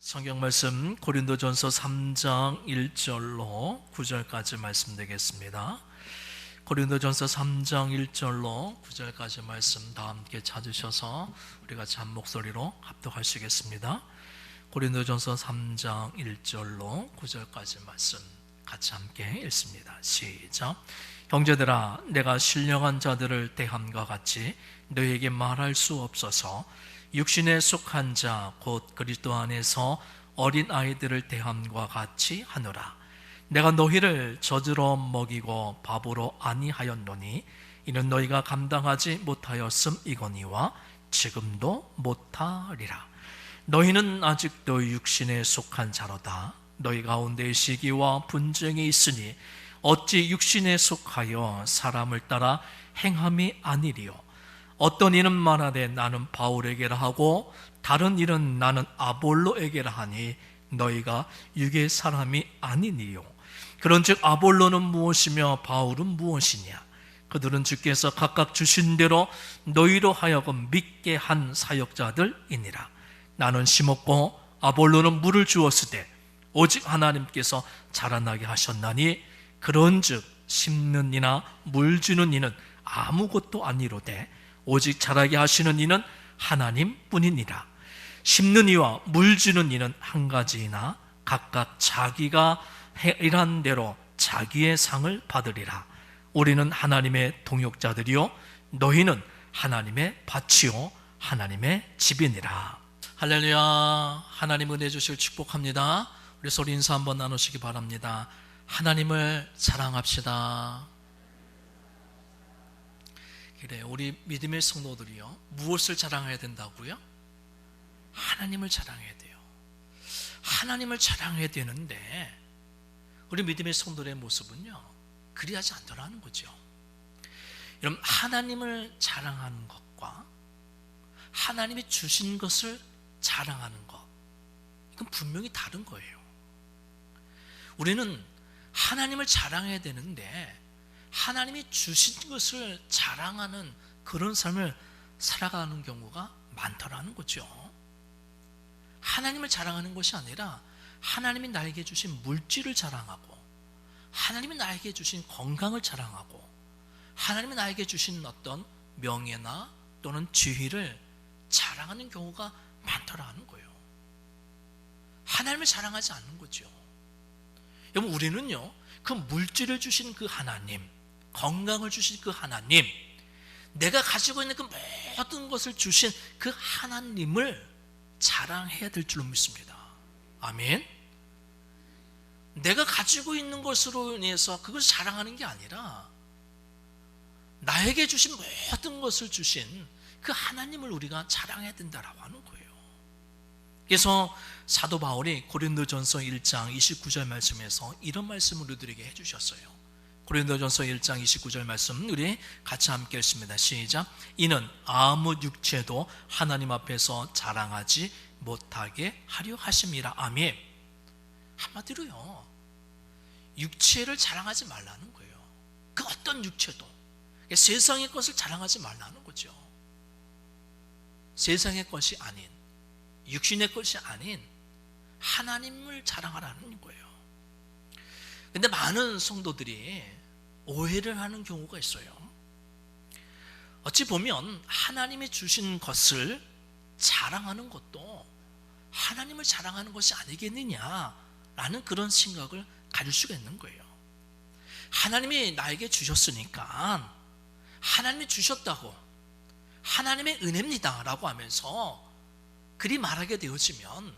성경 말씀 고린도전서 3장 1절로 9절까지 말씀드리겠습니다. 고린도전서 3장 1절로 9절까지 말씀 다 함께 찾으셔서 우리 같이 한 목소리로 합독하시겠습니다. 고린도전서 3장 1절로 9절까지 말씀 같이 함께 읽습니다. 시작. 형제들아, 내가 신령한 자들을 대함과 같이 너희에게 말할 수 없어서 육신에 속한 자 곧 그리스도 안에서 어린 아이들을 대함과 같이 하노라. 내가 너희를 젖으로 먹이고 밥으로 아니하였노니 이는 너희가 감당하지 못하였음이거니와 지금도 못하리라. 너희는 아직도 육신에 속한 자로다. 너희 가운데 시기와 분쟁이 있으니 어찌 육신에 속하여 사람을 따라 행함이 아니리요. 어떤 이는 말하되 나는 바울에게라 하고 다른 이는 나는 아볼로에게라 하니 너희가 육의 사람이 아니니요. 그런즉 아볼로는 무엇이며 바울은 무엇이냐? 그들은 주께서 각각 주신 대로 너희로 하여금 믿게 한 사역자들이니라. 나는 심었고 아볼로는 물을 주었으되 오직 하나님께서 자라나게 하셨나니 그런즉 심는 이나 물 주는 이는 아무것도 아니로되 오직 자라게 하시는 이는 하나님뿐이니라. 심는 이와 물 주는 이는 한 가지이나 각각 자기가 일한 대로 자기의 상을 받으리라. 우리는 하나님의 동역자들이요 너희는 하나님의 밭이요 하나님의 집이니라. 할렐루야. 하나님 은혜 주실 축복합니다. 우리 소리 인사 한번 나누시기 바랍니다. 하나님을 사랑합시다. 그래, 우리 믿음의 성도들이요, 무엇을 자랑해야 된다고요? 하나님을 자랑해야 돼요. 하나님을 자랑해야 되는데 우리 믿음의 성도들의 모습은요, 그리하지 않더라는 거죠. 여러분, 하나님을 자랑하는 것과 하나님이 주신 것을 자랑하는 것, 이건 분명히 다른 거예요. 우리는 하나님을 자랑해야 되는데 하나님이 주신 것을 자랑하는 그런 삶을 살아가는 경우가 많더라는 거죠. 하나님을 자랑하는 것이 아니라 하나님이 나에게 주신 물질을 자랑하고 하나님이 나에게 주신 건강을 자랑하고 하나님이 나에게 주신 어떤 명예나 또는 지위를 자랑하는 경우가 많더라는 거예요. 하나님을 자랑하지 않는 거죠. 여러분, 우리는요, 그 물질을 주신 그 하나님, 건강을 주신 그 하나님, 내가 가지고 있는 그 모든 것을 주신 그 하나님을 자랑해야 될 줄로 믿습니다. 아멘. 내가 가지고 있는 것으로 인해서 그걸 자랑하는 게 아니라 나에게 주신 모든 것을 주신 그 하나님을 우리가 자랑해야 된다라고 하는 거예요. 그래서 사도 바울이 고린도전서 1장 29절 말씀에서 이런 말씀을 우리들에게 해주셨어요. 고린도전서 1장 29절 말씀 우리 같이 함께 읽습니다. 시작. 이는 아무 육체도 하나님 앞에서 자랑하지 못하게 하려 하심이라. 아멘. 한마디로요, 육체를 자랑하지 말라는 거예요. 그 어떤 육체도 세상의 것을 자랑하지 말라는 거죠. 세상의 것이 아닌, 육신의 것이 아닌 하나님을 자랑하라는 거예요. 근데 많은 성도들이 오해를 하는 경우가 있어요. 어찌 보면 하나님이 주신 것을 자랑하는 것도 하나님을 자랑하는 것이 아니겠느냐라는 그런 생각을 가질 수가 있는 거예요. 하나님이 나에게 주셨으니까 하나님이 주셨다고 하나님의 은혜입니다 라고 하면서 그리 말하게 되어지면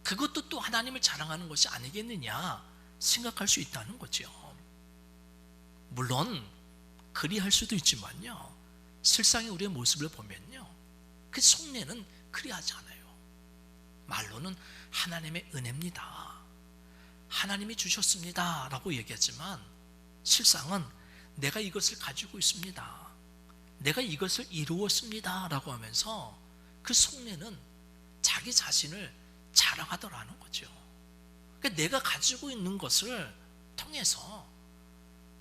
그것도 또 하나님을 자랑하는 것이 아니겠느냐 생각할 수 있다는 거죠. 물론 그리할 수도 있지만요, 실상의 우리의 모습을 보면요, 그 속내는 그리하지 않아요. 말로는 하나님의 은혜입니다, 하나님이 주셨습니다 라고 얘기하지만 실상은 내가 이것을 가지고 있습니다, 내가 이것을 이루었습니다 라고 하면서 그 속내는 자기 자신을 자랑하더라는 거죠. 그러니까 내가 가지고 있는 것을 통해서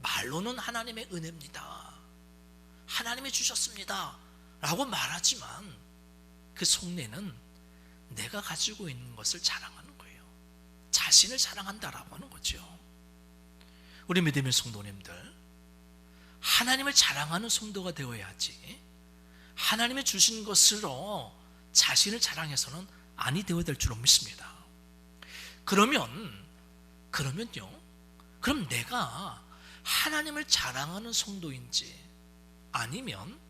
말로는 하나님의 은혜입니다, 하나님이 주셨습니다 라고 말하지만 그 속내는 내가 가지고 있는 것을 자랑하는 거예요. 자신을 자랑한다라고 하는 거죠. 우리 믿음의 성도님들, 하나님을 자랑하는 성도가 되어야지 하나님이 주신 것으로 자신을 자랑해서는 아니 되어야 될 줄로 믿습니다. 그러면 내가 하나님을 자랑하는 성도인지 아니면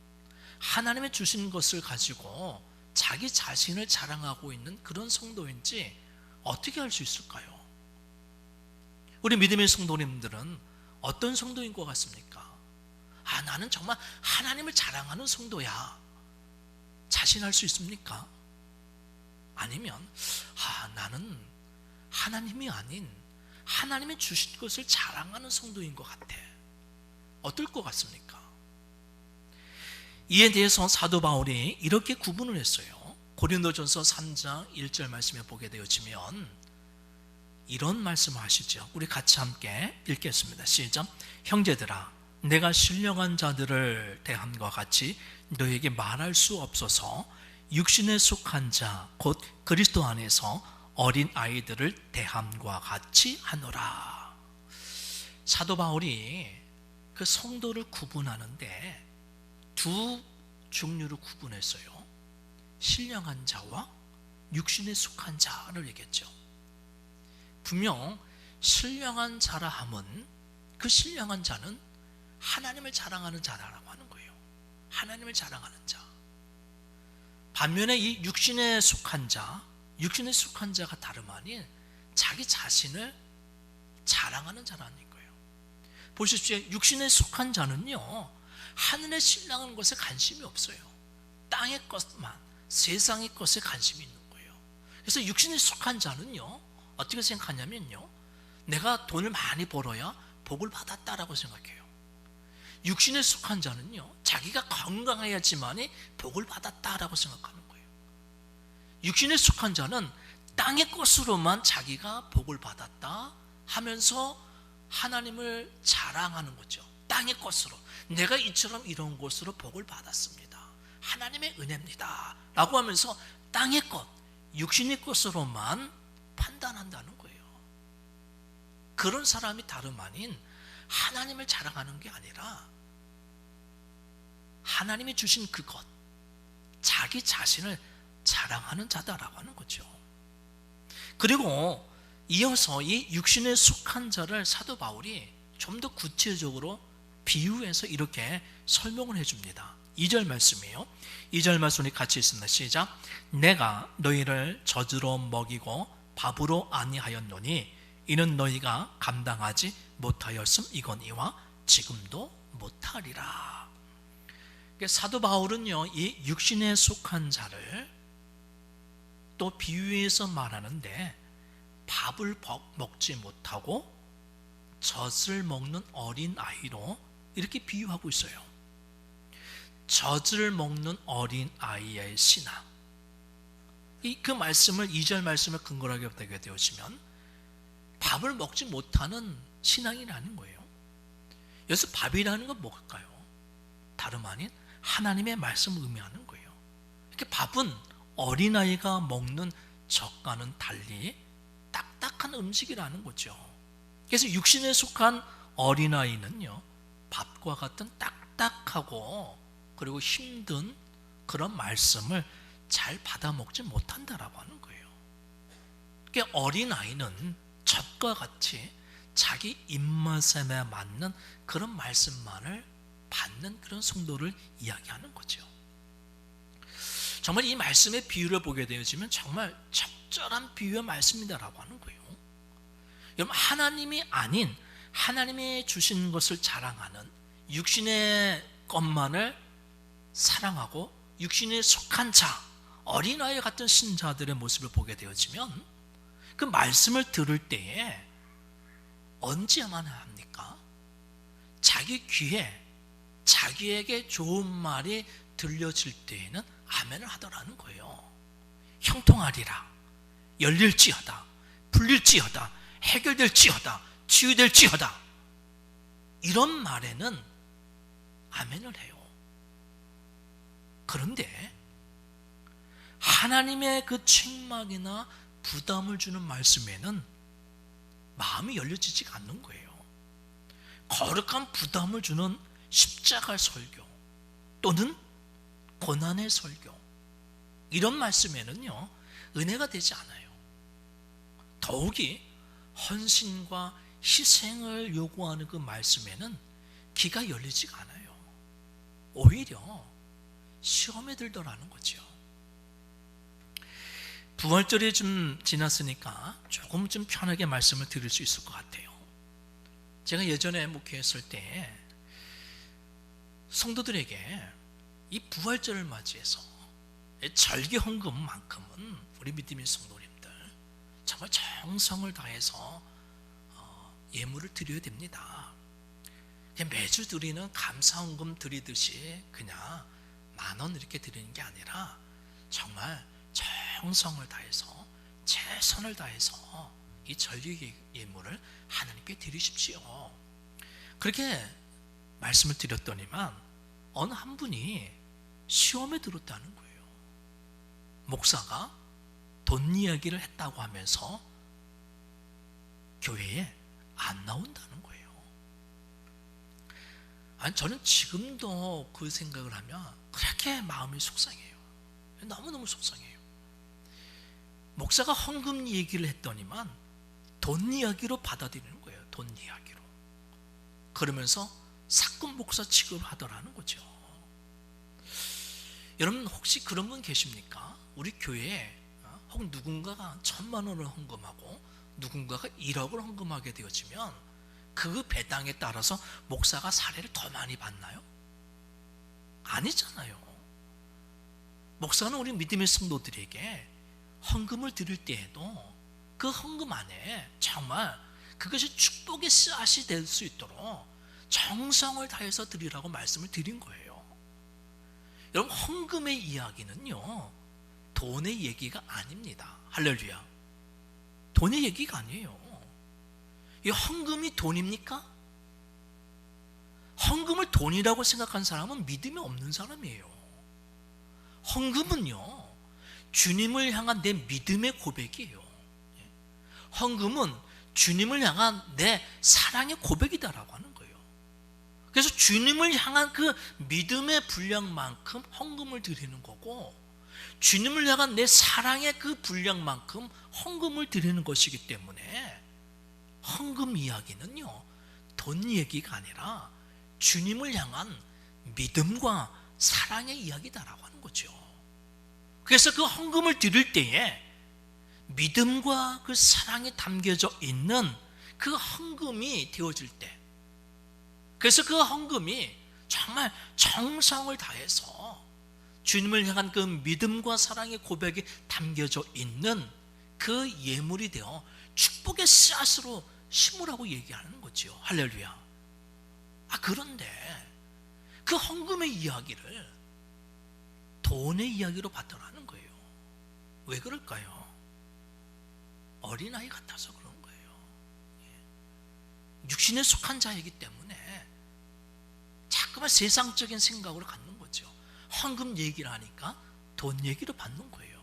하나님이 주신 것을 가지고 자기 자신을 자랑하고 있는 그런 성도인지 어떻게 알 수 있을까요? 우리 믿음의 성도님들은 어떤 성도인 것 같습니까? 나는 정말 하나님을 자랑하는 성도야. 자신할 수 있습니까? 아니면 나는 하나님이 아닌 하나님이 주신 것을 자랑하는 성도인 것 같아. 어떨 것 같습니까? 이에 대해서 사도 바울이 이렇게 구분을 했어요. 고린도전서 3장 1절 말씀에 보게 되어지면 이런 말씀을 하시죠. 우리 같이 함께 읽겠습니다. 시작. 형제들아, 내가 신령한 자들을 대함과 같이 너에게 말할 수 없어서 육신에 속한 자 곧 그리스도 안에서 어린 아이들을 대함과 같이 하노라. 사도 바울이 그 성도를 구분하는데 두 종류로 구분했어요. 신령한 자와 육신에 속한 자를 얘기했죠. 분명 신령한 자라 함은 그 신령한 자는 하나님을 자랑하는 자라고 하는 거예요. 하나님을 자랑하는 자. 반면에 이 육신에 속한 자가 다름 아닌 자기 자신을 자랑하는 자라는 거예요. 보십시오. 육신에 속한 자는요, 하늘에 신랑하는 것에 관심이 없어요. 땅의 것만, 세상의 것에 관심이 있는 거예요. 그래서 육신에 속한 자는요, 어떻게 생각하냐면요, 내가 돈을 많이 벌어야 복을 받았다라고 생각해요. 육신에 속한 자는요, 자기가 건강해야지만이 복을 받았다라고 생각하는 거예요. 육신에 속한 자는 땅의 것으로만 자기가 복을 받았다 하면서 하나님을 자랑하는 거죠. 땅의 것으로 내가 이처럼 이런 것으로 복을 받았습니다. 하나님의 은혜입니다 라고 하면서 땅의 것, 육신의 것으로만 판단한다는 거예요. 그런 사람이 다름 아닌 하나님을 자랑하는 게 아니라 하나님이 주신 그것, 자기 자신을 자랑하는 자다라고 하는 거죠. 그리고 이어서 이 육신에 속한 자를 사도 바울이 좀 더 구체적으로 비유해서 이렇게 설명을 해줍니다. 2절 말씀이에요. 2절 말씀이 같이 있습니다. 시작. 내가 너희를 젖으로 먹이고 밥으로 아니하였노니 이는 너희가 감당하지 못하였음이거니와 지금도 못하리라. 사도 바울은요, 이 육신에 속한 자를 또 비유해서 말하는데 밥을 먹지 못하고 젖을 먹는 어린 아이로 이렇게 비유하고 있어요. 젖을 먹는 어린 아이의 신앙. 그 말씀을 2절 말씀을 근거로 하게 되어지면 밥을 먹지 못하는 신앙이라는 거예요. 여기서 밥이라는 건 뭘까요? 다름 아닌 하나님의 말씀을 의미하는 거예요. 이렇게 밥은 어린아이가 먹는 젖과는 달리 딱딱한 음식이라는 거죠. 그래서 육신에 속한 어린아이는요, 밥과 같은 딱딱하고 그리고 힘든 그런 말씀을 잘 받아먹지 못한다라고 하는 거예요. 그러니까 어린아이는 젖과 같이 자기 입맛에 맞는 그런 말씀만을 받는 그런 성도를 이야기하는 거죠. 정말 이 말씀의 비유를 보게 되어지면 정말 적절한 비유의 말씀이다라고 하는 거예요. 여러분, 하나님이 아닌 하나님이 주신 것을 자랑하는 육신의 것만을 사랑하고 육신에 속한 자, 어린아이 같은 신자들의 모습을 보게 되어지면 그 말씀을 들을 때에 언제만 합니까? 자기 귀에 자기에게 좋은 말이 들려질 때에는 아멘을 하더라는 거예요. 형통하리라, 열릴지어다, 풀릴지어다, 해결될지어다, 치유될지어다, 이런 말에는 아멘을 해요. 그런데 하나님의 그 책망이나 부담을 주는 말씀에는 마음이 열려지지가 않는 거예요. 거룩한 부담을 주는 십자가 설교 또는 고난의 설교, 이런 말씀에는요 은혜가 되지 않아요. 더욱이 헌신과 희생을 요구하는 그 말씀에는 귀가 열리지가 않아요. 오히려 시험에 들더라는 거죠. 부활절이 좀 지났으니까 조금 좀 편하게 말씀을 드릴 수 있을 것 같아요. 제가 예전에 목회했을 때 성도들에게 이 부활절을 맞이해서 절기 헌금만큼은 우리 믿음의 성도님들 정말 정성을 다해서 예물을 드려야 됩니다. 매주 드리는 감사 헌금 드리듯이 그냥 10,000원 이렇게 드리는 게 아니라 정말 정성을 다해서 최선을 다해서 이 절기 예물을 하나님께 드리십시오. 그렇게 말씀을 드렸더니만 어느 한 분이 시험에 들었다는 거예요. 목사가 돈 이야기를 했다고 하면서 교회에 안 나온다는 거예요. 아니, 저는 지금도 그 생각을 하면 그렇게 마음이 속상해요. 너무너무 속상해요. 목사가 헌금 얘기를 했더니만 돈 이야기로 받아들이는 거예요. 돈 이야기로. 그러면서 사건 목사 취급을 하더라는 거죠. 여러분 혹시 그런 분 계십니까? 우리 교회에 혹은 누군가가 1,000,000원을 헌금하고 누군가가 1억을 헌금하게 되어지면 그 배당에 따라서 목사가 사례를 더 많이 받나요? 아니잖아요. 목사는 우리 믿음의 성도들에게 헌금을 드릴 때에도 그 헌금 안에 정말 그것이 축복의 씨앗이 될 수 있도록 정성을 다해서 드리라고 말씀을 드린 거예요. 여러분 헌금의 이야기는요 돈의 얘기가 아닙니다. 할렐루야. 돈의 얘기가 아니에요. 이 헌금이 돈입니까? 헌금을 돈이라고 생각한 사람은 믿음이 없는 사람이에요. 헌금은요 주님을 향한 내 믿음의 고백이에요. 헌금은 주님을 향한 내 사랑의 고백이다라고 하는 거예요. 그래서 주님을 향한 그 믿음의 분량만큼 헌금을 드리는 거고, 주님을 향한 내 사랑의 그 분량만큼 헌금을 드리는 것이기 때문에 헌금 이야기는요 돈 얘기가 아니라 주님을 향한 믿음과 사랑의 이야기다라고 하는 거죠. 그래서 그 헌금을 드릴 때에 믿음과 그 사랑이 담겨져 있는 그 헌금이 되어질 때, 그래서 그 헌금이 정말 정성을 다해서 주님을 향한 그 믿음과 사랑의 고백이 담겨져 있는 그 예물이 되어 축복의 씨앗으로 심으라고 얘기하는 거죠. 할렐루야. 그런데 그 헌금의 이야기를 돈의 이야기로 받더라는 거예요. 왜 그럴까요? 어린아이 같아서 그런 거예요. 육신에 속한 자이기 때문에 자꾸만 세상적인 생각으로 갖는 거죠. 헌금 얘기를 하니까 돈 얘기로 받는 거예요.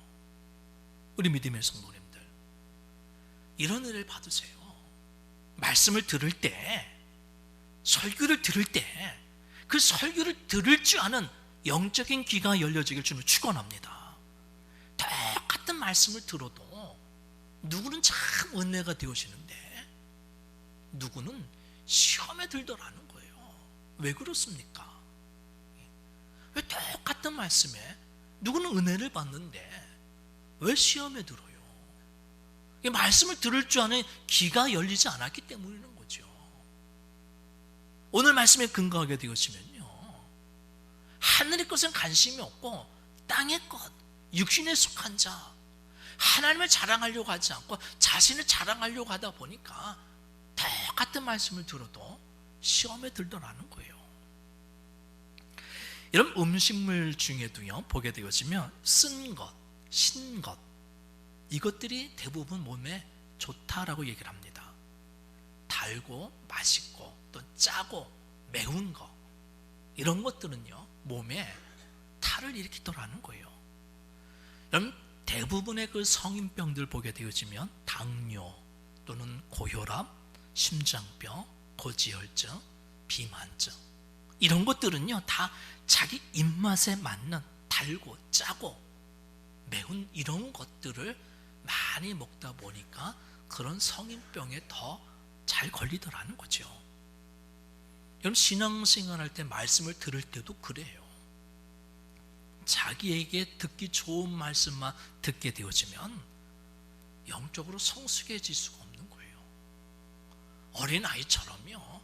우리 믿음의 성도님들, 이런 은혜를 받으세요. 말씀을 들을 때, 설교를 들을 때 그 설교를 들을 줄 아는 영적인 귀가 열려지길 주님을 축원합니다. 똑같은 말씀을 들어도 누구는 참 은혜가 되어지는데 누구는 시험에 들더라는 거예요. 왜 그렇습니까? 왜 똑같은 말씀에 누구는 은혜를 받는데 왜 시험에 들어요? 이 말씀을 들을 줄 아는 귀가 열리지 않았기 때문인 거죠. 오늘 말씀에 근거하게 되었으면요 하늘의 것은 관심이 없고 땅의 것, 육신에 속한 자, 하나님을 자랑하려고 하지 않고 자신을 자랑하려고 하다 보니까 똑같은 말씀을 들어도 시험에 들더라는 거예요. 여러분 음식물 중에도요 보게 되어지면 쓴 것, 신 것, 이것들이 대부분 몸에 좋다라고 얘기를 합니다. 달고 맛있고 또 짜고 매운 거, 이런 것들은요 몸에 탈을 일으키더라는 거예요. 그럼 대부분의 그 성인병들 보게 되어지면 당뇨 또는 고혈압, 심장병, 고지혈증, 비만증 이런 것들은요 다 자기 입맛에 맞는 달고 짜고 매운 이런 것들을 많이 먹다 보니까 그런 성인병에 더 잘 걸리더라는 거죠. 여러분 신앙생활할 때 말씀을 들을 때도 그래요. 자기에게 듣기 좋은 말씀만 듣게 되어지면 영적으로 성숙해질 수가 없는 거예요. 어린아이처럼요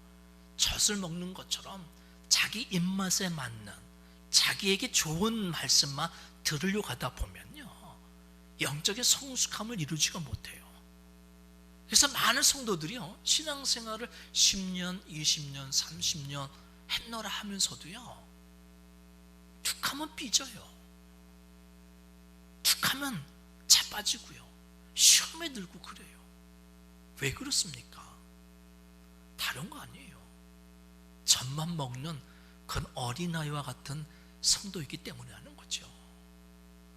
젖을 먹는 것처럼 자기 입맛에 맞는 자기에게 좋은 말씀만 들으려고 하다 보면요 영적인 성숙함을 이루지가 못해요. 그래서 많은 성도들이요 신앙생활을 10년, 20년, 30년 했노라 하면서도요 툭하면 삐져요. 툭하면 자빠지고요 시험에 들고 그래요. 왜 그렇습니까? 다른 거 아니에요. 젖만 먹는 그런 어린아이와 같은 성도이기 때문에 하는 거죠.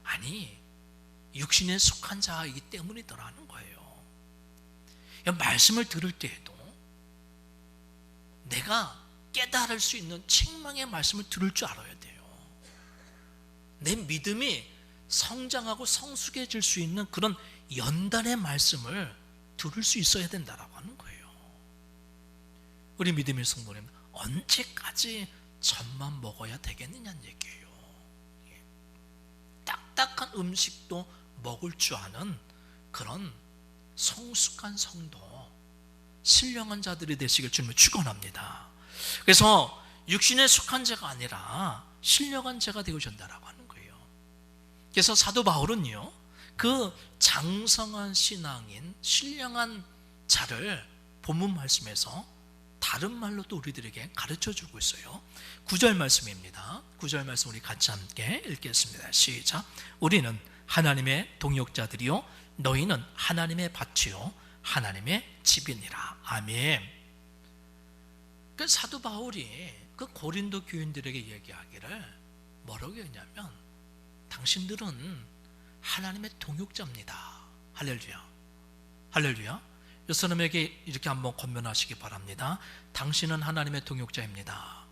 아니 육신에 속한 자이기 때문이더라는 거예요. 말씀을 들을 때에도 내가 깨달을 수 있는 책망의 말씀을 들을 줄 알아야 돼요. 내 믿음이 성장하고 성숙해질 수 있는 그런 연단의 말씀을 들을 수 있어야 된다라고 하는 거예요. 우리 믿음의 성도님 언제까지 젖만 먹어야 되겠느냐는 얘기예요. 딱딱한 음식도 먹을 줄 아는 그런 성숙한 성도, 신령한 자들이 되시길 주님을 축원합니다. 그래서 육신에 속한 자가 아니라 신령한 자가 되어준다라고 하는 거예요. 그래서 사도 바울은요 그 장성한 신앙인 신령한 자를 본문 말씀에서 다른 말로 또 우리들에게 가르쳐주고 있어요. 9절 말씀입니다. 9절 말씀 우리 같이 함께 읽겠습니다. 시작. 우리는 하나님의 동역자들이요 너희는 하나님의 밭이요 하나님의 집이니라. 아멘. 그 사도 바울이 그 고린도 교인들에게 얘기하기를 뭐라고 했냐면 당신들은 하나님의 동역자입니다. 할렐루야. 할렐루야. 이 사람에게 이렇게 한번 권면하시기 바랍니다. 당신은 하나님의 동역자입니다.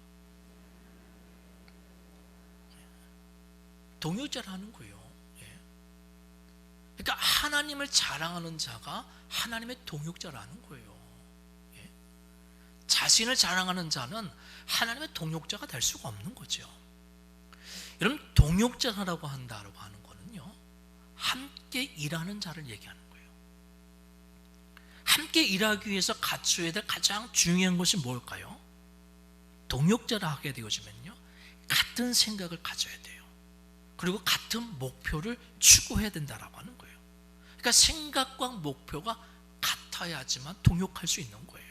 동역자라는 거예요. 그러니까 하나님을 자랑하는 자가 하나님의 동역자라는 거예요. 자신을 자랑하는 자는 하나님의 동역자가 될 수가 없는 거죠. 여러분 동역자라고 한다고 하는 거는요 함께 일하는 자를 얘기하는 거예요. 함께 일하기 위해서 갖춰야 될 가장 중요한 것이 뭘까요? 동역자라 하게 되어지면요 같은 생각을 가져야 돼요. 그리고 같은 목표를 추구해야 된다라고 하는 거예요. 그러니까 생각과 목표가 같아야지만 동역할 수 있는 거예요.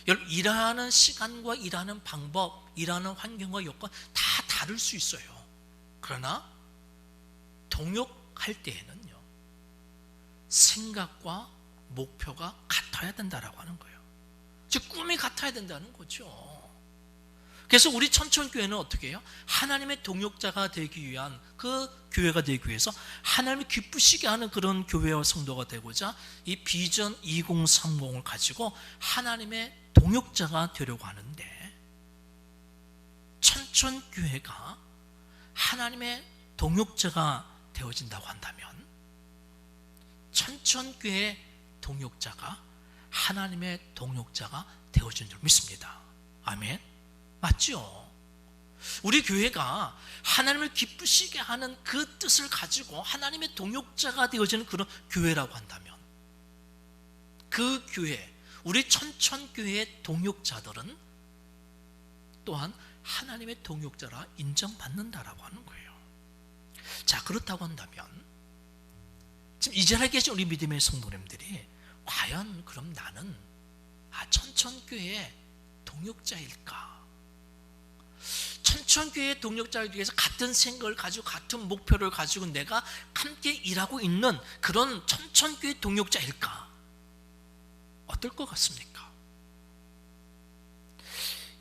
여러분 일하는 시간과 일하는 방법, 일하는 환경과 여건 다 다를 수 있어요. 그러나 동역할 때에는요 생각과 목표가 같아야 된다라고 하는 거예요. 즉 꿈이 같아야 된다는 거죠. 그래서 우리 천천교회는 어떻게 해요? 하나님의 동역자가 되기 위한 그 교회가 되기 위해서 하나님을 기쁘시게 하는 그런 교회와 성도가 되고자 이 비전 2030을 가지고 하나님의 동역자가 되려고 하는데 천천교회가 하나님의 동역자가 되어진다고 한다면 천천교회의 동역자가 하나님의 동역자가 되어진 줄 믿습니다. 아멘. 맞죠? 우리 교회가 하나님을 기쁘시게 하는 그 뜻을 가지고 하나님의 동역자가 되어지는 그런 교회라고 한다면 그 교회, 우리 천천교회의 동역자들은 또한 하나님의 동역자라 인정받는다라고 하는 거예요. 자, 그렇다고 한다면 지금 이 자리에 계신 우리 믿음의 성도님들이 과연 그럼 나는 천천교회의 동역자일까? 천천교회의 동역자를 위해서 같은 생각을 가지고 같은 목표를 가지고 내가 함께 일하고 있는 그런 천천교회 동역자일까? 어떨 것 같습니까?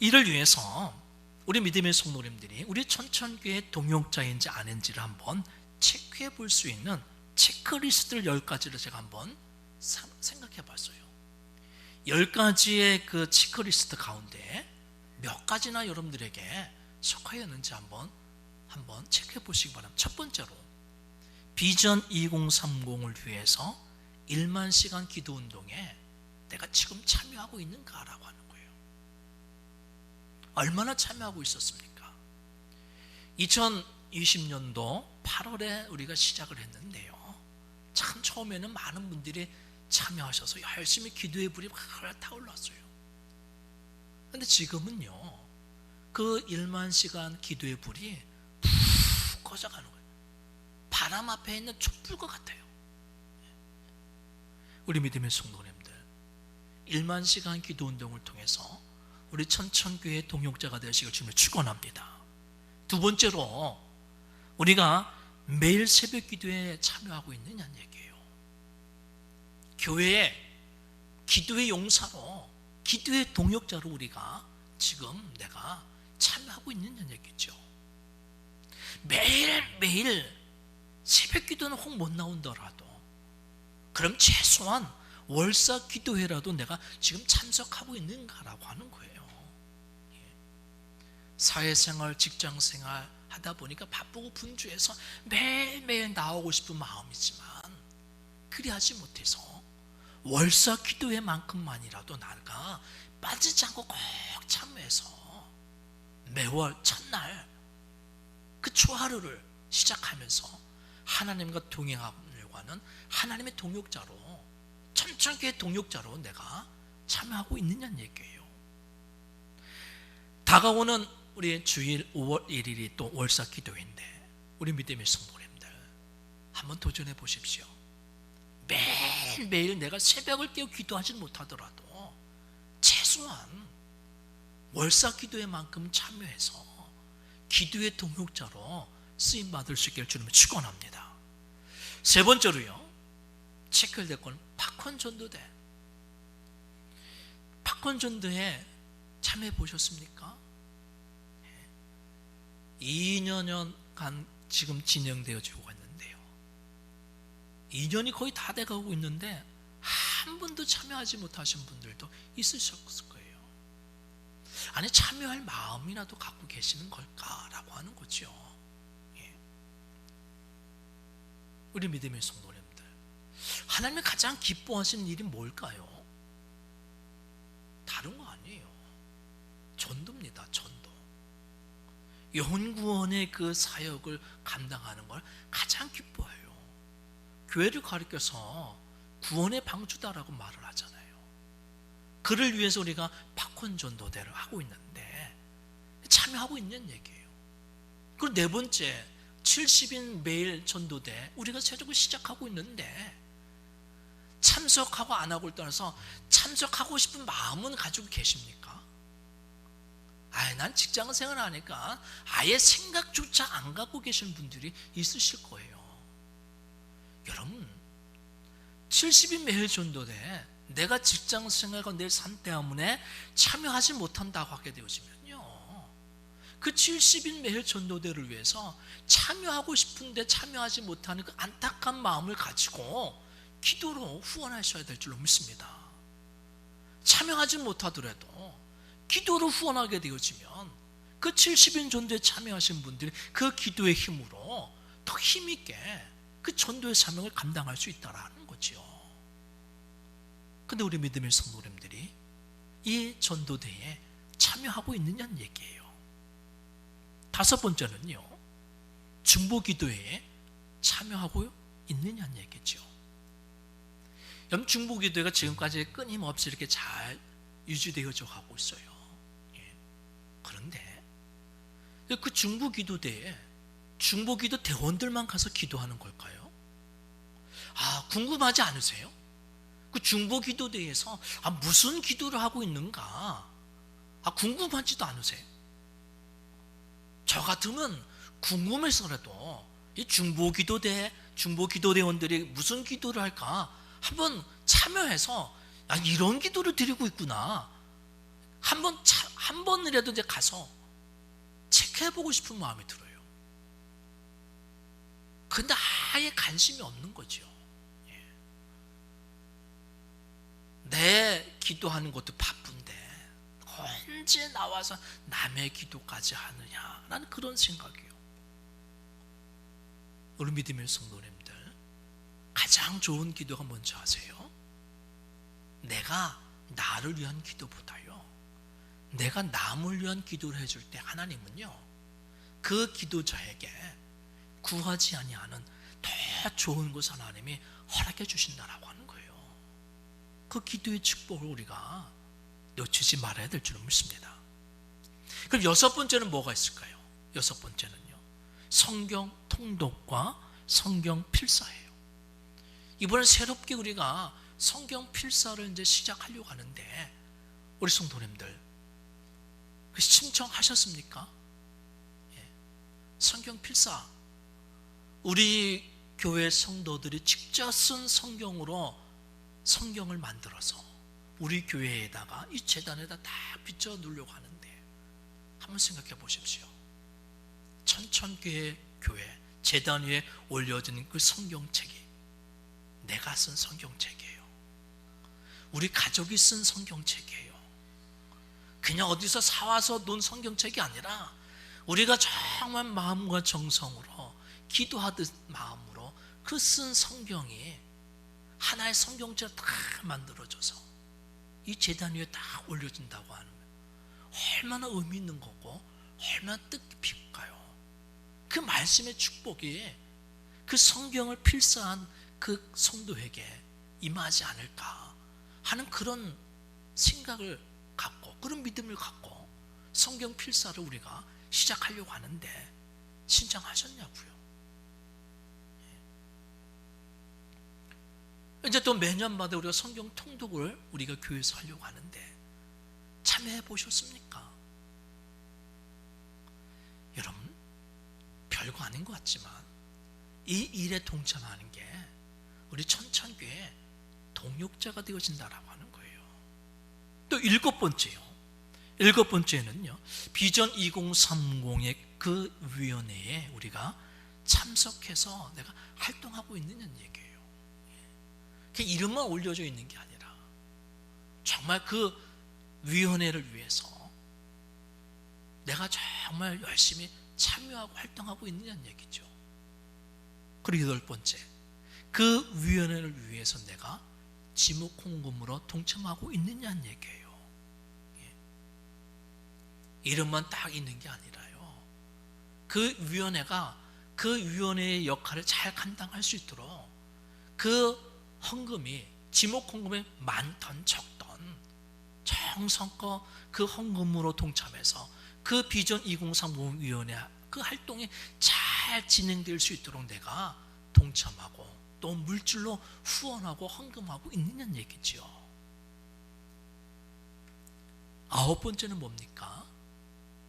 이를 위해서 우리 믿음의 성도님들이 우리 천천교회 동역자인지 아닌지를 한번 체크해 볼 수 있는 체크리스트를 10가지를 제가 한번 생각해 봤어요. 10가지의 그 체크리스트 가운데 몇 가지나 여러분들에게 속하였는지 한번 체크해 보시기 바랍니다. 첫 번째로, 비전 2030을 위해서 1만 시간 기도 운동에 내가 지금 참여하고 있는가라고 하는 거예요. 얼마나 참여하고 있었습니까? 2020년도 8월에 우리가 시작을 했는데요, 참 처음에는 많은 분들이 참여하셔서 열심히 기도의 불이 막 타올랐어요. 그런데 지금은요, 그 1만 시간 기도의 불이 푹 꺼져가는 거예요. 바람 앞에 있는 촛불과 같아요. 우리 믿음의 성도님들, 1만 시간 기도 운동을 통해서 우리 천천교회의 동역자가 되시길 주님을 축원합니다. 두 번째로, 우리가 매일 새벽 기도에 참여하고 있느냐는 얘기예요. 교회에 기도의 용사로, 기도의 동역자로 우리가 지금 내가 참여하고 있느냐는 얘기죠. 매일매일 새벽 기도는 혹 못 나온더라도 그럼 최소한 월사 기도회라도 내가 지금 참석하고 있는가라고 하는 거예요. 사회생활, 직장생활 하다 보니까 바쁘고 분주해서 매일매일 나오고 싶은 마음이지만 그리하지 못해서 월사 기도회만큼만이라도 내가 빠지지 않고 꼭 참여해서 매월 첫날 그 초하루를 시작하면서 하나님과 동행하려고 하는 하나님의 동역자로, 천천교회 동역자로 내가 참여하고 있느냐는 얘기예요. 다가오는 우리 주일 5월 1일이 또 월사 기도회인데, 우리 믿음의 성도님들 한번 도전해 보십시오. 매일매일 내가 새벽을 깨어 기도하지 못하더라도 최소한 월사 기도회만큼 참여해서 기도의 동역자로 쓰임받을 수 있기를 주님을 축원합니다. 세 번째로요, 체크될 건 팝콘 전도대. 팝콘 전도에 참여해 보셨습니까? 2년간 지금 진행되어지고 있는데요, 2년이 거의 다 돼가고 있는데 한 분도 참여하지 못하신 분들도 있으셨을 거예요. 아니, 참여할 마음이라도 갖고 계시는 걸까라고 하는 거죠. 우리 믿음의 성도님들, 하나님이 가장 기뻐하시는 일이 뭘까요? 다른 거 아니에요. 전도입니다. 전도. 영혼 구원의 그 사역을 감당하는 걸 가장 기뻐해요. 교회를 가리켜서 구원의 방주다라고 말을 하잖아요. 그를 위해서 우리가 팝콘 전도대를 하고 있는데 참여하고 있는 얘기예요. 그리고 네 번째, 70인 매일 전도대 우리가 새롭게 시작하고 있는데 참석하고 안 하고를 떠나서 참석하고 싶은 마음은 가지고 계십니까? 난 직장 생활 하니까 아예 생각조차 안 갖고 계신 분들이 있으실 거예요. 여러분, 70인 매일 전도대 내가 직장 생활과 내 삶 때문에 참여하지 못한다고 하게 되어지면요, 그 70인 매일 전도대를 위해서 참여하고 싶은데 참여하지 못하는 그 안타까운 마음을 가지고 기도로 후원하셔야 될 줄로 믿습니다. 참여하지 못하더라도 기도로 후원하게 되어지면 그 70인 전도에 참여하신 분들이 그 기도의 힘으로 더 힘있게 그 전도의 사명을 감당할 수 있다는 거죠. 근데 우리 믿음의 성도님들이 이 전도대에 참여하고 있느냐는 얘기예요. 다섯 번째는요, 중보기도회에 참여하고 있느냐는 얘기죠. 중보기도회가 지금까지 끊임없이 이렇게 잘 유지되어져 가고 있어요. 그런데 그 중보기도대에 중보기도 대원들만 가서 기도하는 걸까요? 궁금하지 않으세요? 그 중보기도대에서 무슨 기도를 하고 있는가 궁금하지도 않으세요? 저 같으면 궁금해서라도 이 중보기도대원들이 무슨 기도를 할까 한번 참여해서 이런 기도를 드리고 있구나, 한 번이라도 이제 가서 체크해보고 싶은 마음이 들어요. 근데 아예 관심이 없는 거죠. 예. 내 기도하는 것도 바쁜데 언제 나와서 남의 기도까지 하느냐, 라는 그런 생각이에요. 우리 믿음의 성도님들, 가장 좋은 기도가 뭔지 아세요? 내가 나를 위한 기도보다요, 내가 남을 위한 기도를 해줄 때 하나님은요, 그 기도자에게 구하지 아니하는 더 좋은 것을 하나님이 허락해 주신다라고 하는 거예요. 그 기도의 축복을 우리가 놓치지 말아야 될 줄은 믿습니다. 그럼 여섯 번째는 뭐가 있을까요? 여섯 번째는요, 성경 통독과 성경 필사예요. 이번에 새롭게 우리가 성경 필사를 이제 시작하려고 하는데, 우리 성도님들 신청하셨습니까? 예. 성경 필사, 우리 교회 성도들이 직접 쓴 성경으로 성경을 만들어서 우리 교회에다가 이 제단에다 다 비춰 놓으려고 하는데, 한번 생각해 보십시오. 천천교회 교회 제단 위에 올려진 그 성경책이 내가 쓴 성경책이에요. 우리 가족이 쓴 성경책이에요. 그냥 어디서 사와서 놓은 성경책이 아니라 우리가 정말 마음과 정성으로 기도하듯 마음으로 그 쓴 성경이 하나의 성경책을 다 만들어져서 이 제단 위에 다 올려진다고 하는 거예요. 얼마나 의미 있는 거고 얼마나 뜻깊을까요? 그 말씀의 축복이 그 성경을 필사한 그 성도에게 임하지 않을까 하는 그런 생각을 갖고, 그런 믿음을 갖고 성경 필사를 우리가 시작하려고 하는데, 신청하셨냐고요? 이제 또 매년마다 우리가 성경 통독을 우리가 교회에서 하려고 하는데, 참여해 보셨습니까? 여러분, 별거 아닌 것 같지만 이 일에 동참하는 게 우리 천천교회 동역자가 되어진다라고 하는 거예요. 또 일곱 번째는요, 비전 2030의 그 위원회에 우리가 참석해서 내가 활동하고 있느냐는 얘기예요. 그냥 이름만 올려져 있는 게 아니라 정말 그 위원회를 위해서 내가 정말 열심히 참여하고 활동하고 있느냐는 얘기죠. 그리고 여덟 번째, 그 위원회를 위해서 내가 지목 홍금으로 동참하고 있느냐는 얘기예요. 이름만 딱 있는 게 아니라요, 그 위원회가 그 위원회의 역할을 잘 감당할 수 있도록 그 헌금이, 지목 헌금이 많던 적던 정성껏 그 헌금으로 동참해서 그 비전 2030 위원회 그 활동이 잘 진행될 수 있도록 내가 동참하고 또 물질로 후원하고 헌금하고 있느냐는 얘기죠. 아홉 번째는 뭡니까?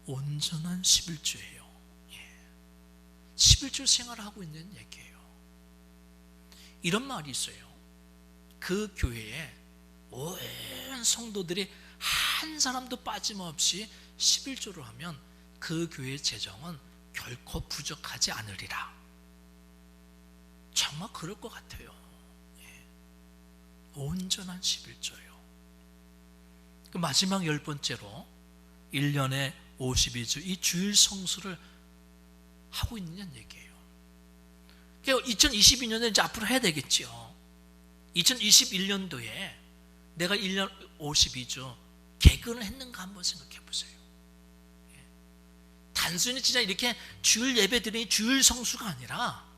온전한 11조예요. 11조 생활을 하고 있는 얘기예요. 이런 말이 있어요. 그 교회에 온 성도들이 한 사람도 빠짐없이 11조를 하면 그 교회의 재정은 결코 부족하지 않으리라. 정말 그럴 것 같아요. 온전한 11조예요. 그 마지막 열 번째로 1년에 52주 이 주일 성수를 하고 있는 얘기예요. 2022년에 이제 앞으로 해야 되겠죠. 2021년도에 내가 1년 52주 개근을 했는가 한번 생각해 보세요. 단순히 진짜 이렇게 주일 예배 드리는 주일 성수가 아니라,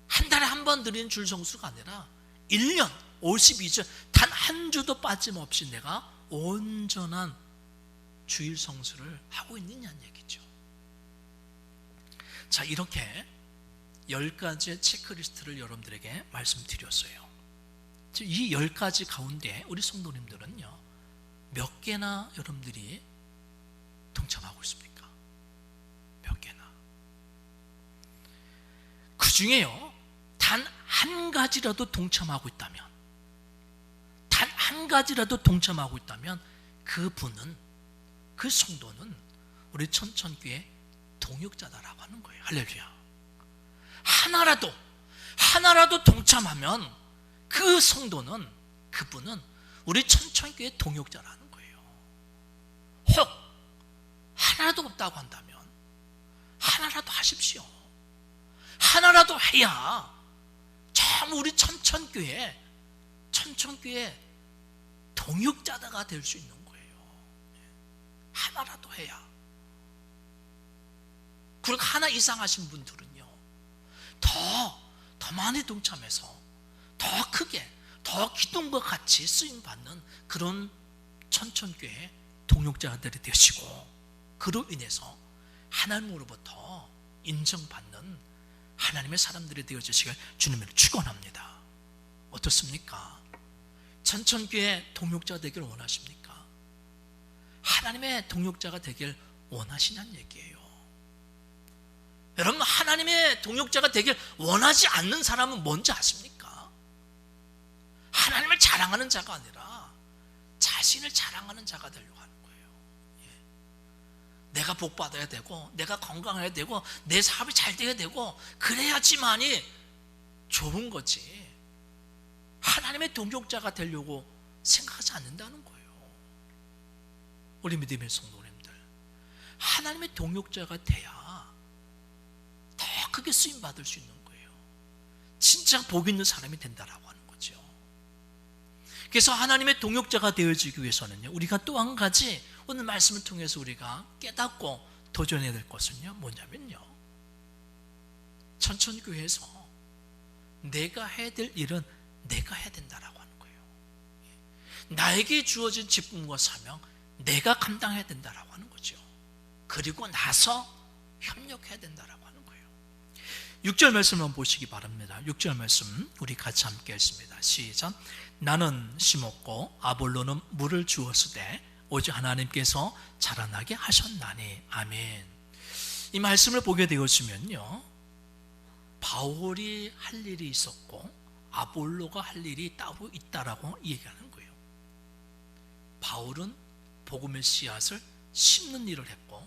한 달에 한 번 드리는 주일 성수가 아니라 1년 52주 단 한 주도 빠짐없이 내가 온전한 주일 성수를 하고 있느냐는 얘기죠. 자, 이렇게 10가지의 체크리스트를 여러분들에게 말씀드렸어요. 이 10가지 가운데 우리 성도님들은요, 몇 개나 여러분들이 동참하고 있습니까? 몇 개나? 그 중에요, 단 한 가지라도 동참하고 있다면, 단 한 가지라도 동참하고 있다면 그분은, 그 성도는 우리 천천교회 동역자다라고 하는 거예요. 할렐루야. 하나라도 동참하면 그 성도는, 그분은 우리 천천교회 동역자라는 거예요. 혹 하나라도 없다고 한다면 하나라도 하십시오. 하나라도 해야 참 우리 천천교회 동역자가 될 수 있는 거예요. 하나라도 해야. 그리고 하나 이상 하신 분들은요, 더 많이 동참해서 더 크게, 더 기둥과 같이 쓰임받는 그런 천천교회 동역자들이 되시고, 그로 인해서 하나님으로부터 인정받는 하나님의 사람들이 되어주시길 주님을 축원합니다. 어떻습니까? 천천교회 동역자가 되길 원하십니까? 하나님의 동역자가 되길 원하시냐는 얘기예요. 여러분, 하나님의 동역자가 되길 원하지 않는 사람은 뭔지 아십니까? 하나님을 자랑하는 자가 아니라 자신을 자랑하는 자가 되려고 하는 거예요. 내가 복 받아야 되고, 내가 건강해야 되고, 내 사업이 잘 돼야 되고, 그래야지만이 좋은 거지, 하나님의 동역자가 되려고 생각하지 않는다는 거예요. 우리 믿음의 성도님들, 하나님의 동역자가 돼야 더 크게 쓰임받을 수 있는 거예요. 진짜 복 있는 사람이 된다라고 하는 거죠. 그래서 하나님의 동역자가 되어지기 위해서는요, 우리가 또 한 가지 오늘 말씀을 통해서 우리가 깨닫고 도전해야 될 것은요, 뭐냐면요, 천천교회에서 내가 해야 될 일은 내가 해야 된다라고 하는 거예요. 나에게 주어진 직분과 사명, 내가 감당해야 된다라고 하는 거죠. 그리고 나서 협력해야 된다라고 하는 거예요. 6절 말씀을 보시기 바랍니다. 6절 말씀 우리 같이 함께 읽습니다. 시작. 나는 심었고 아볼로는 물을 주었으되 오직 하나님께서 자라나게 하셨나니. 아멘. 이 말씀을 보게 되어지면요, 바울이 할 일이 있었고 아볼로가 할 일이 따로 있다라고 얘기하는 거예요. 바울은 복음의 씨앗을 심는 일을 했고,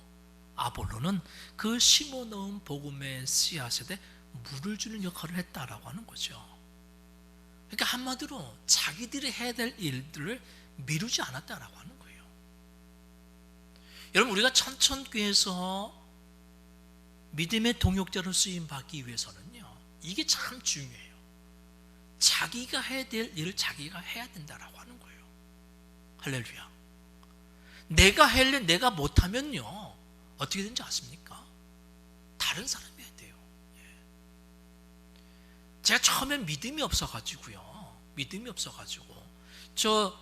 아볼로는 그 심어 넣은 복음의 씨앗에 대해 물을 주는 역할을 했다라고 하는 거죠. 그러니까 한마디로 자기들이 해야 될 일들을 미루지 않았다라고 하는 거예요. 여러분, 우리가 천천교회에서 믿음의 동역자로 쓰임 받기 위해서는요, 이게 참 중요해요. 자기가 해야 될 일을 자기가 해야 된다라고 하는 거예요. 할렐루야. 내가 할 일 내가 못하면요, 어떻게 되는지 아십니까? 다른 사람이 해야 돼요. 제가 처음엔 믿음이 없어가지고 저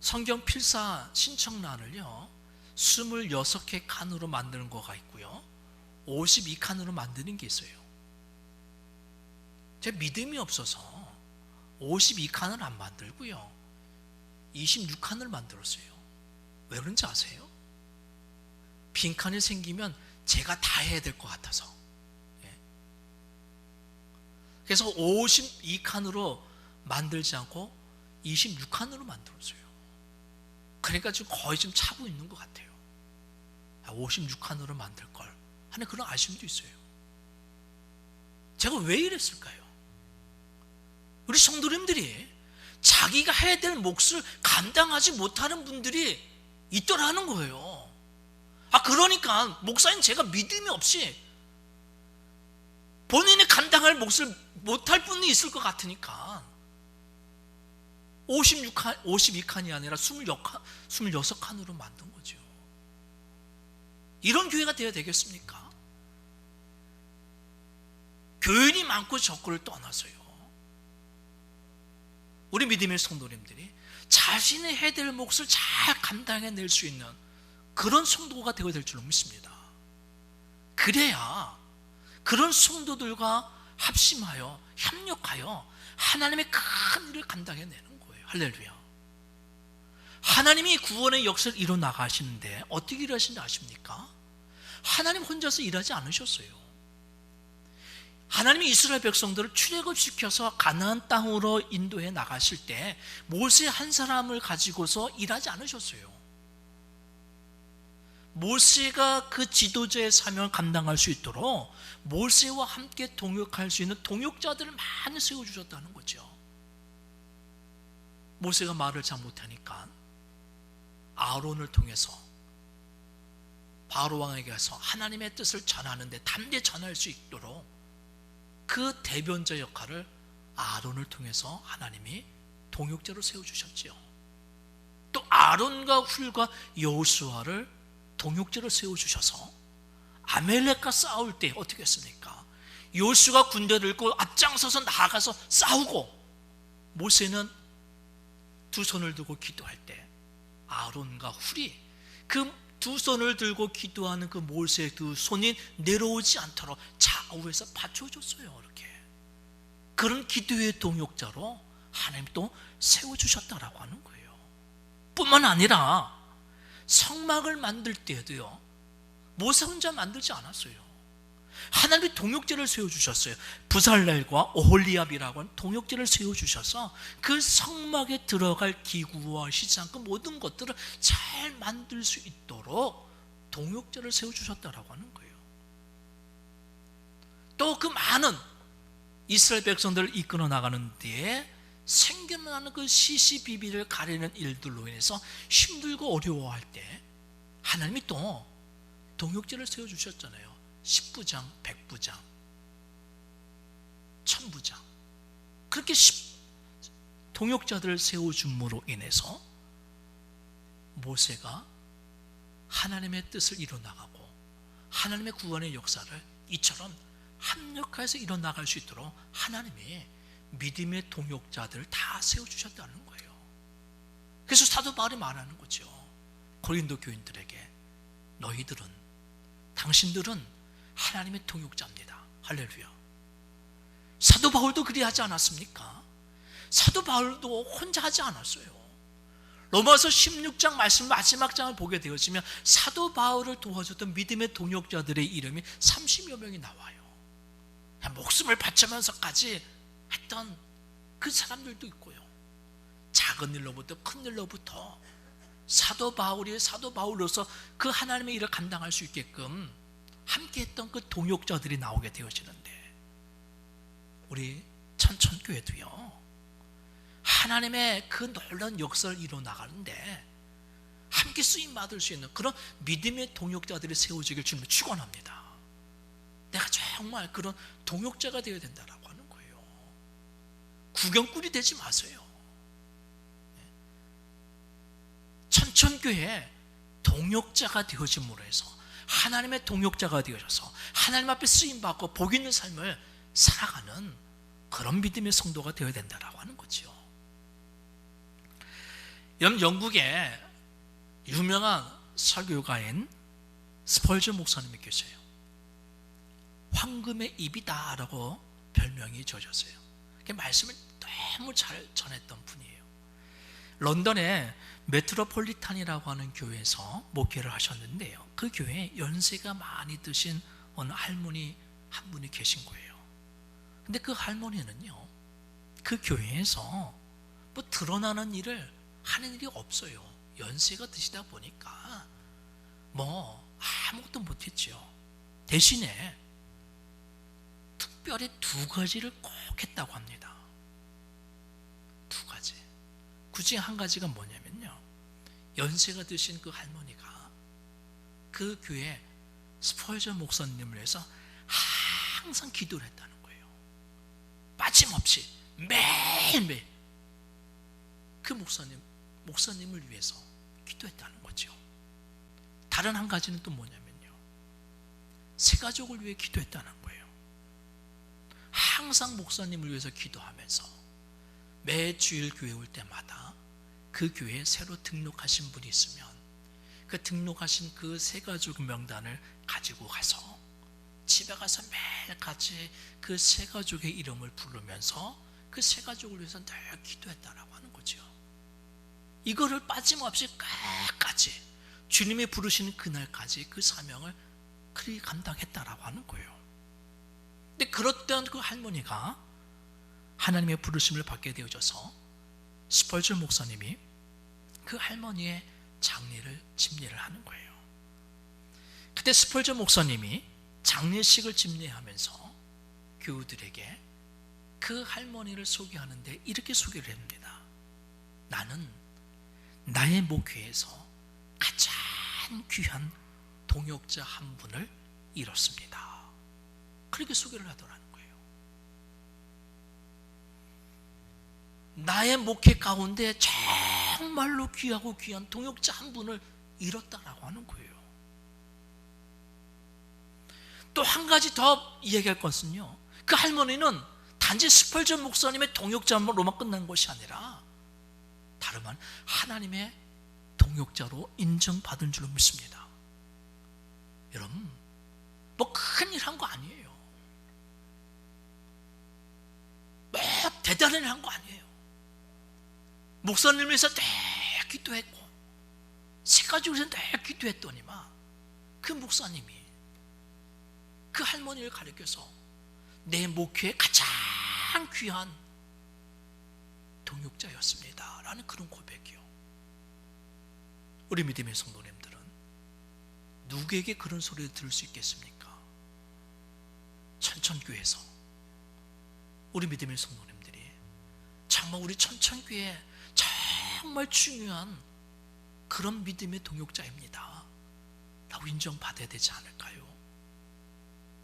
성경 필사 신청란을요 26개 칸으로 만드는 거가 있고요 52칸으로 만드는 게 있어요. 제가 믿음이 없어서 52칸을 안 만들고요 26칸을 만들었어요. 왜 그런지 아세요? 빈칸이 생기면 제가 다 해야 될 것 같아서. 그래서 52칸으로 만들지 않고 26칸으로 만들었어요. 그러니까 지금 거의 좀 차고 있는 것 같아요. 56칸으로 만들 걸 하는 그런 아쉬움도 있어요. 제가 왜 이랬을까요? 우리 성도님들이 자기가 해야 될 몫을 감당하지 못하는 분들이 있더라는 거예요. 그러니까 목사님, 제가 믿음이 없이 본인이 감당할 몫을 못할 분이 있을 것 같으니까 52칸이 아니라 26칸으로 만든 거죠. 이런 교회가 되어야 되겠습니까? 교인이 많고 적고를 떠나서요, 우리 믿음의 성도님들이 자신의 해야 될 몫을 잘 감당해낼 수 있는 그런 성도가 되어야 될 줄로 믿습니다. 그래야 그런 성도들과 합심하여 협력하여 하나님의 큰 일을 감당해내는 거예요. 할렐루야. 하나님이 구원의 역사를 이뤄 나가시는데 어떻게 일하시는지 아십니까? 하나님 혼자서 일하지 않으셨어요. 하나님이 이스라엘 백성들을 출애굽시켜서 가나안 땅으로 인도해 나가실 때 모세 한 사람을 가지고서 일하지 않으셨어요. 모세가 그 지도자의 사명을 감당할 수 있도록 모세와 함께 동역할 수 있는 동역자들을 많이 세워주셨다는 거죠. 모세가 말을 잘 못하니까 아론을 통해서 바로 왕에게 가서 하나님의 뜻을 전하는데 담대히 전할 수 있도록 그 대변자 역할을 아론을 통해서 하나님이 동역자로 세워주셨지요. 또 아론과 훌과 여호수아를 동역자로 세워주셔서 아멜렉과 싸울 때 어떻게 했습니까? 여호수아가 군대를 잃고 앞장서서 나아가서 싸우고 모세는 두 손을 들고 기도할 때 아론과 훌이 그 두 손을 들고 기도하는 그 모세의 두 손이 내려오지 않도록 좌우에서 받쳐줬어요. 이렇게 그런 기도의 동역자로 하나님 또 세워주셨다라고 하는 거예요. 뿐만 아니라 성막을 만들 때에도요, 모세 혼자 만들지 않았어요. 하나님이 동역자를 세워주셨어요. 부살렐과 오홀리압이라고 하는 동역자를 세워주셔서 그 성막에 들어갈 기구와 시장 그 모든 것들을 잘 만들 수 있도록 동역자를 세워주셨다라고 하는 거예요. 또 그 많은 이스라엘 백성들을 이끌어 나가는 데에 생겨나는 그 시시비비를 가리는 일들로 인해서 힘들고 어려워할 때 하나님이 또 동역자를 세워주셨잖아요. 10부장, 100부장, 1000부장 그렇게 동역자들을 세워줌으로 인해서 모세가 하나님의 뜻을 이뤄나가고 하나님의 구원의 역사를 이처럼 합력해서 이뤄나갈 수 있도록 하나님이 믿음의 동역자들을 다 세워주셨다는 거예요. 그래서 사도 바울이 말하는 거죠. 고린도 교인들에게 당신들은 하나님의 동역자입니다. 할렐루야. 사도 바울도 그리하지 않았습니까? 사도 바울도 혼자 하지 않았어요. 로마서 16장 말씀 마지막 장을 보게 되어지면 사도 바울을 도와줬던 믿음의 동역자들의 이름이 30여 명이 나와요. 목숨을 바치면서까지 했던 그 사람들도 있고요. 작은 일로부터 큰 일로부터 사도 바울이 사도 바울로서 그 하나님의 일을 감당할 수 있게끔 함께했던 그 동역자들이 나오게 되어지는데 우리 천천교회도요, 하나님의 그 놀라운 역사를 이뤄나가는데 함께 쓰임받을 수 있는 그런 믿음의 동역자들이 세워지길 주님을 축원합니다. 내가 정말 그런 동역자가 되어야 된다라고 하는 거예요. 구경꾼이 되지 마세요. 천천교회 동역자가 되어짐으로 해서 하나님의 동역자가 되어져서 하나님 앞에 쓰임받고 복 있는 삶을 살아가는 그런 믿음의 성도가 되어야 된다라고 하는 거죠. 영국에 유명한 설교가인 스펄전 목사님이 계세요. 황금의 입이다라고 별명이 지어졌어요. 말씀을 너무 잘 전했던 분이에요. 런던에 메트로폴리탄이라고 하는 교회에서 목회를 하셨는데요, 그 교회에 연세가 많이 드신 어느 할머니 한 분이 계신 거예요. 근데 그 할머니는요, 그 교회에서 뭐 드러나는 일을 하는 일이 없어요. 연세가 드시다 보니까 뭐 아무것도 못했죠. 대신에 특별히 두 가지를 꼭 했다고 합니다. 두 가지. 그중에 한 가지가 뭐냐면요, 연세가 드신 그 할머니가 그 교회 스펄전 목사님을 위해서 항상 기도를 했다는 거예요. 빠짐없이 매일매일 그 목사님을 위해서 기도했다는 거죠. 다른 한 가지는 또 뭐냐면요, 새 가족을 위해 기도했다는 거예요. 항상 목사님을 위해서 기도하면서 매 주일 교회 올 때마다 그 교회에 새로 등록하신 분이 있으면 그 등록하신 그 새 가족 명단을 가지고 가서 집에 가서 매일같이 그 새 가족의 이름을 부르면서 그 새 가족을 위해서 늘 기도했다라고 하는 거죠. 이거를 빠짐없이 끝까지 주님이 부르시는 그날까지 그 사명을 그리 감당했다라고 하는 거예요. 근데 그렇던 그 할머니가 하나님의 부르심을 받게 되어져서 스펄전 목사님이 그 할머니의 집례를 하는 거예요. 그때 스펄전 목사님이 장례식을 집례하면서 교우들에게 그 할머니를 소개하는데 이렇게 소개를 합니다. 나는 나의 목회에서 가장 귀한 동역자 한 분을 잃었습니다. 그렇게 소개를 하더라는 거예요. 나의 목회 가운데 정말로 귀하고 귀한 동역자 한 분을 잃었다라고 하는 거예요. 또 한 가지 더 이야기할 것은요, 그 할머니는 단지 스펄전 목사님의 동역자로만 끝난 것이 아니라 다름 아닌 하나님의 동역자로 인정받은 줄로 믿습니다. 여러분, 뭐 큰일 한 거 아니에요. 뭐 대단한 일 한 거 아니에요. 목사님을 위해서 기도했고 세 가지를 위해서 기도했더니만 그 목사님이 그 할머니를 가리켜서 내 목회에 가장 귀한 동역자였습니다 라는 그런 고백이요. 우리 믿음의 성도님들은 누구에게 그런 소리를 들을 수 있겠습니까? 천천교회에서 우리 믿음의 성도님들이 정말 우리 천천교회에 정말 중요한 그런 믿음의 동역자입니다 라고 인정받아야 되지 않을까요?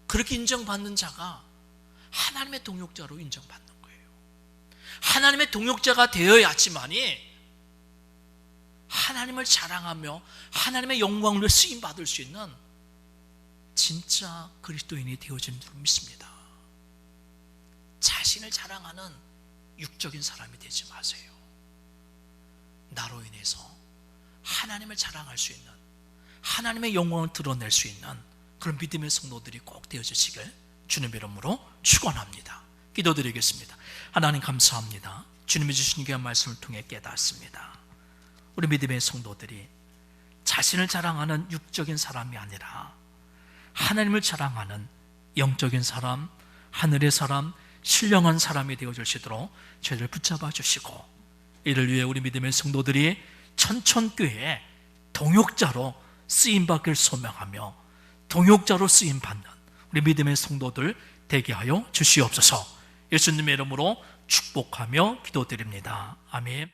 그렇게 인정받는 자가 하나님의 동역자로 인정받는 거예요. 하나님의 동역자가 되어야지만이 하나님을 자랑하며 하나님의 영광을 쓰임받을 수 있는 진짜 그리스도인이 되어지는 줄 믿습니다. 자신을 자랑하는 육적인 사람이 되지 마세요. 나로 인해서 하나님을 자랑할 수 있는, 하나님의 영광을 드러낼 수 있는 그런 믿음의 성도들이 꼭 되어주시길 주님의 이름으로 축원합니다. 기도드리겠습니다. 하나님 감사합니다. 주님이 주신 귀한 말씀을 통해 깨닫습니다. 우리 믿음의 성도들이 자신을 자랑하는 육적인 사람이 아니라 하나님을 자랑하는 영적인 사람, 하늘의 사람, 신령한 사람이 되어주시도록 저희를 붙잡아 주시고, 이를 위해 우리 믿음의 성도들이 천천교회에 동역자로 쓰임받길 소명하며 동역자로 쓰임받는 우리 믿음의 성도들 되게 하여 주시옵소서. 예수님의 이름으로 축복하며 기도드립니다. 아멘.